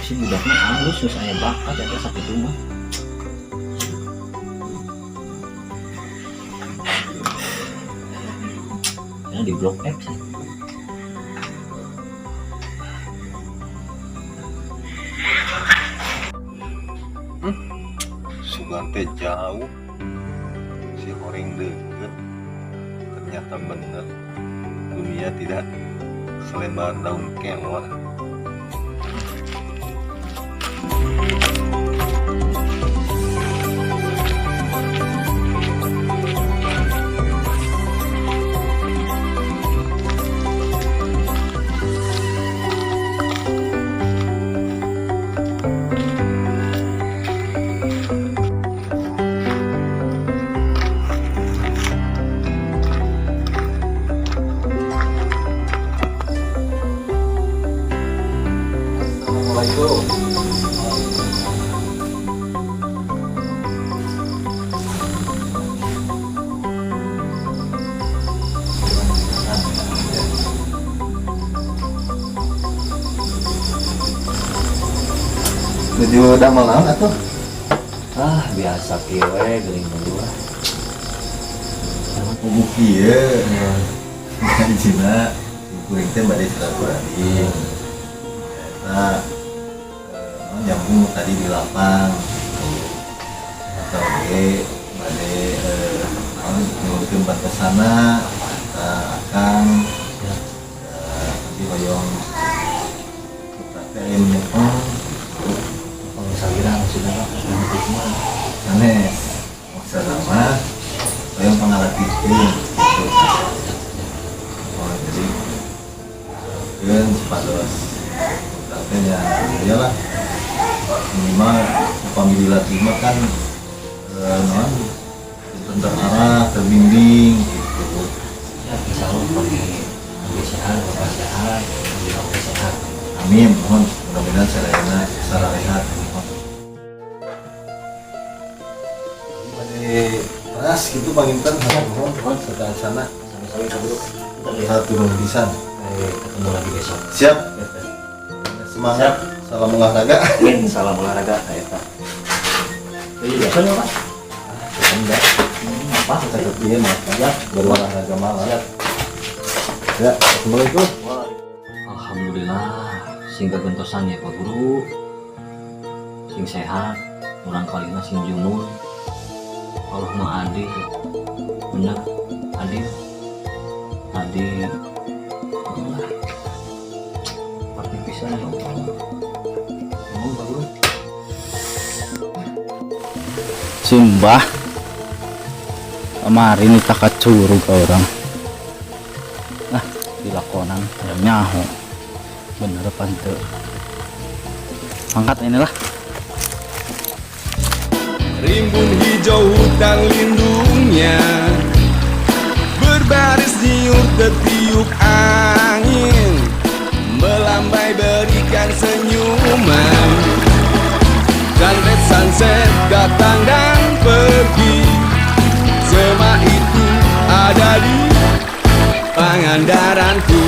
Si budaknya halus terus saya bakat ya sakit rumah. Karena di blok F sih. Sugan teh jauh, si horeng deket. Ternyata bener, dunia tidak selebar daun kelor. Jadi udah malam atau? Biasa kiwe geling berdua. Buki ya. Di Cina, kuring teh badai silaturahmi. Nah, nyambung tadi di lapang. Atau badai nyurutin ke sana, akan nanti hoyong tapi ayam nyepong. Salirang sudah Sanes, maksud nama yang pengalat itu jadi kan sepados tapi ya iyalah minimal apabila lima kan non terarah terbimbing gitu ya bisa lo pergi sehat bapak sehat bapak sehat. Amin, mohon mudah-mudahan secara rehat. Pas gitu panginten mohon setelah sana Sama-sama kabuduk. lihat turun pisan. Ketemu lagi besok. Siap. Semangat. Salam olahraga. Amin, salam olahraga eta. Jadi biasa nih Mas. Enggak. Apa Kita kepingin ya berolahraga malam. Ya, assalamualaikum. Alhamdulillah sing kegentosan ya Pak Guru. Sing sehat, urang kalina sing jumun. Allah mah adil. Bener, adil. Adil. Allah. Pasti bisa ya Allah. Ngomong Pak Guru. Simbah kemarin ini tak curug ke orang dilakonan yang nyaho bener pante angkat inilah rimbun hijau hutan lindungnya berbaris nyur tertiup angin melambai berikan senyuman sunset sunset datang dan pergi semua itu ada di Pangandaranku.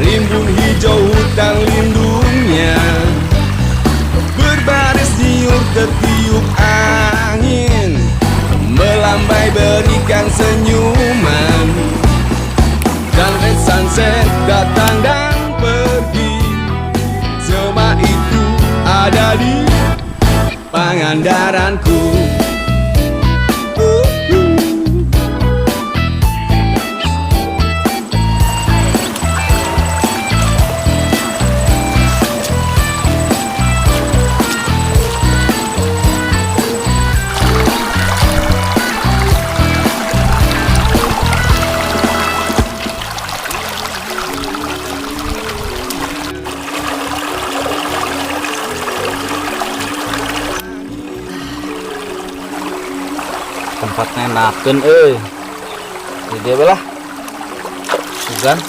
Rimbun hijau hutan lindungnya berbaris nyur tertiup angin melambai berikan senyum sunset datang dan pergi. Semua itu ada di Pangandaranku. Tempatnya enakeun euy. Di dia belah. Sugan.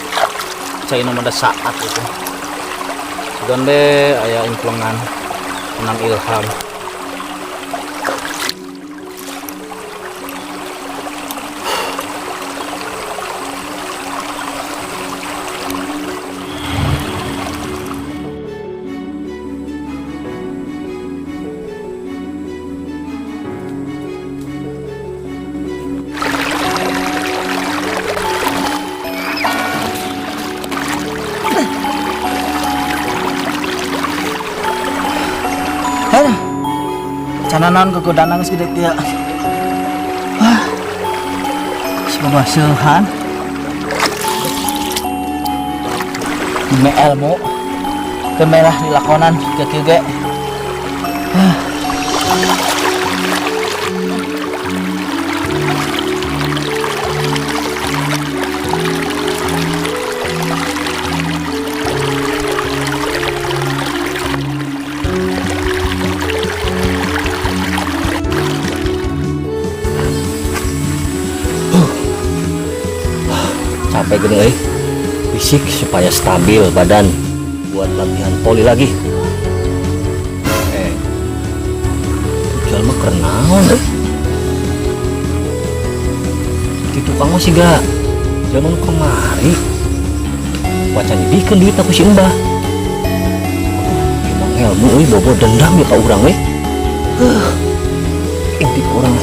Cai nu mada saat itu. Sugan deh aya implengan tenang ilham. Cananan kegodanang segede kia. Semoga sehan. Demi ilmu kemelah dilakonan ke kieu ge. Capek gede euy. Fisik supaya stabil badan buat latihan poli lagi. Jual mah keren naon euy. Di tukang mah siga zaman kemari. Wacan dikeun duit aku si Mbah. Emang ilmu euy bobo dendam ya ka urang we. Inti ka urang.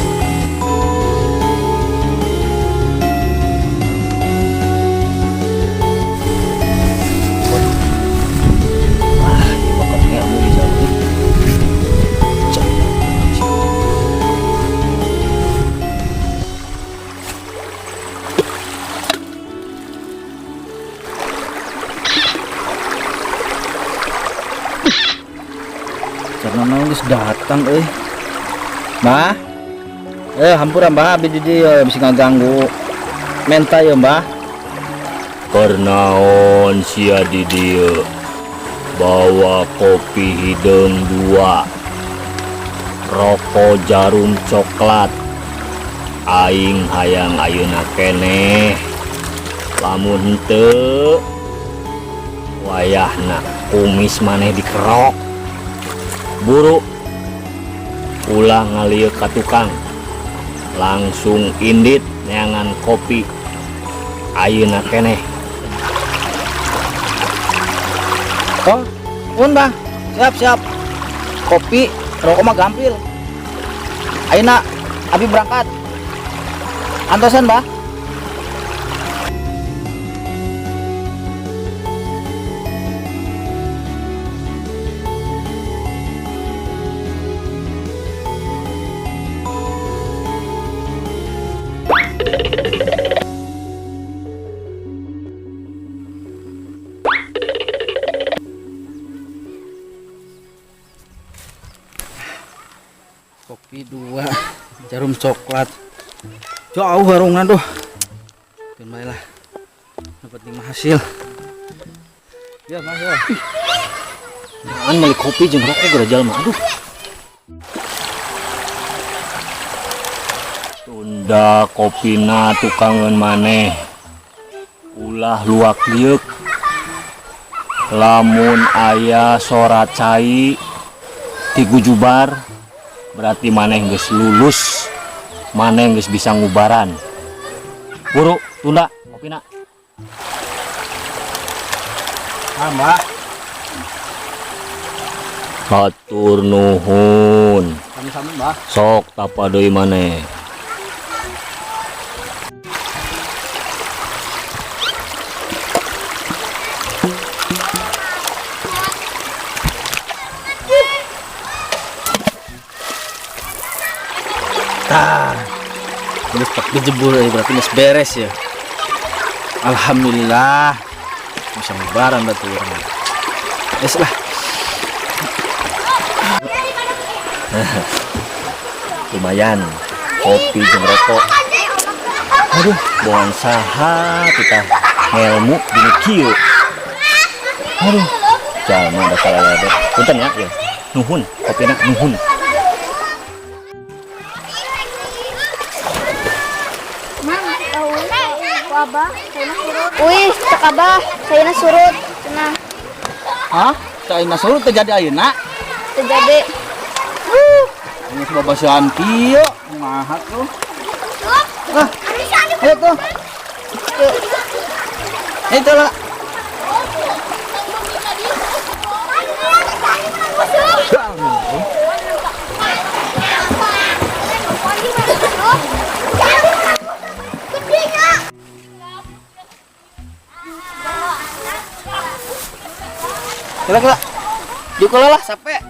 Karena nangis datang Mbah. Hampura Mbah abdi di dieu bisa ngaganggu. Menta ya Mbah. Kernaon sia di dieu bawa kopi hideung 2 rokok jarum coklat aing hayang ayeuna keneh lamun henteu wayahna kumis maneh dikerok buru ulah ngalieu ka tukang langsung indit neangan kopi ayeuna keneh. Oh, pun Mbah. Siap. Kopi, rokok mah gampil. Ayeuna abi berangkat. Antosan Mbah. Kopi 2 jarum coklat jauh warungan tuh kembalilah dapat 5 hasil ya Mas ya jangan beli kopi jeung rokok gerajal mah aduh tunda kopina tukangan maneh ulah luak liuk lamun aya sorat cai ti gujubar berarti maneh geus lulus maneh geus bisa ngubaran buru tunda kopina Mbah hatur nuhun sami-sami Mbah sok tapa deui maneh Tah. Geus pak dijebur berarti geus beres ya. Alhamdulillah. Bisa lebaran berarti orang. Wes lah. Lumayan kopi jeung rokok. Aduh, bohong saha kita ngelmu dinu kieu. Aduh, jalma da kalelebet. Punten ya, ya. Nuhun, kopina nuhun. Abah, saya surut. Wih, cek abah, saya surut. Cenah. Hah? Caina surut terjadi ayeuna? Terjadi. Ini sebab basian kieu, mahat tuh. Ah, ayo tuh. Yuk. Itu lah. Kela. Dikola lah sampai.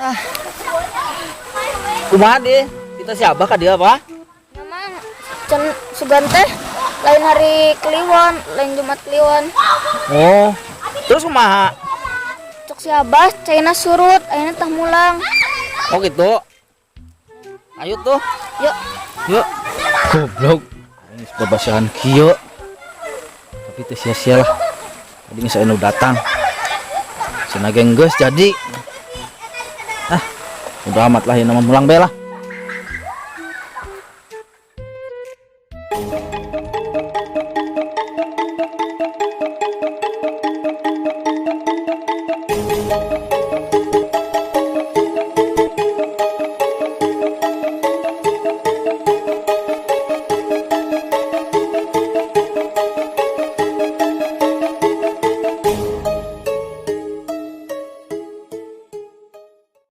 Ah. Kumaha deh? Kita siapa ka dia apa? Memang Cen Sugante lain hari Kliwon, lain Jumat Kliwon. Oh. Terus kumaha? Cok si Abah, Caina surut, ayeuna tah mulang. Oh gitu. Ayo tuh. Yuk. Yuk. Goblok. Ini babasihan kieu. Tapi teh sia-sia lah. Tadi geus anu datang. Cenah geng geus jadi. Ah, udah amat lah ya nama mulang bela.